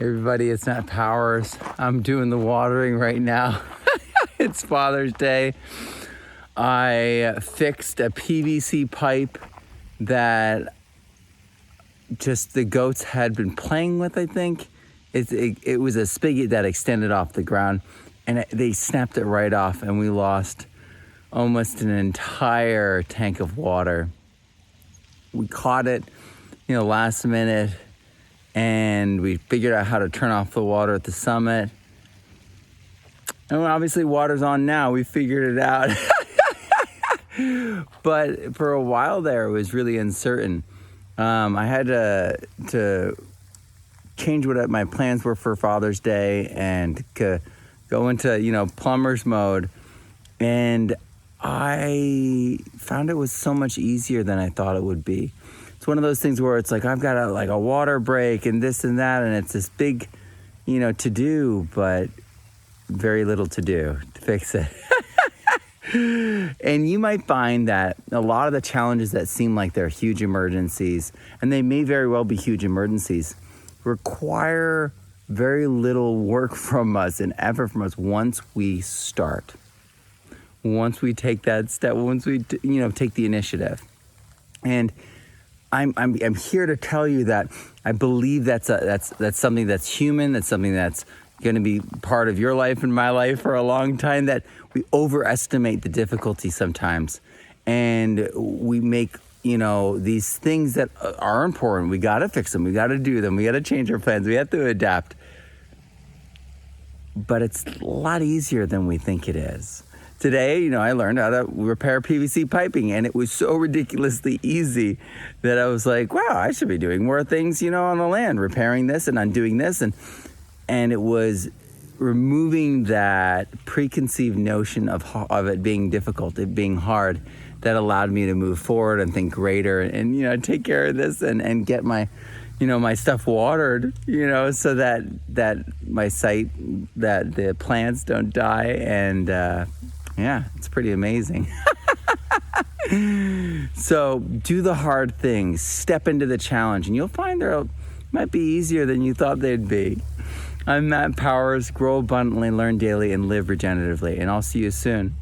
Everybody, it's Matt Powers. I'm doing the watering right now. It's Father's Day. I fixed a PVC pipe that just the goats had been playing with, I think. It was a spigot that extended off the ground, and they snapped it right off, and we lost almost an entire tank of water. We caught it, last minute, and we figured out how to turn off the water at the summit. And obviously water's on now, we figured it out. But for a while there, it was really uncertain. I had to change what my plans were for Father's Day and go into, plumber's mode. And I found it was so much easier than I thought it would be. It's one of those things where it's like, I've got a water break and this and that, and it's this big, to do, but very little to do to fix it. And you might find that a lot of the challenges that seem like they're huge emergencies, and they may very well be huge emergencies, require very little work from us and effort from us once we start. Once we take that step, once we take the initiative. And I'm here to tell you that I believe that's something that's human, that's something that's going to be part of your life and my life for a long time, that we overestimate the difficulty sometimes. And we make, these things that are important. We got to fix them. We got to do them. We got to change our plans. We have to adapt. But it's a lot easier than we think it is. Today, I learned how to repair PVC piping, and it was so ridiculously easy that I was like, wow, I should be doing more things, on the land, repairing this and undoing this. And it was removing that preconceived notion of it being difficult, it being hard, that allowed me to move forward and think greater and take care of this and get my, my stuff watered, so that my site, that the plants don't die. And, yeah, it's pretty amazing. So do the hard things, step into the challenge, and you'll find they might be easier than you thought they'd be. I'm Matt Powers. Grow abundantly, learn daily, and live regeneratively. And I'll see you soon.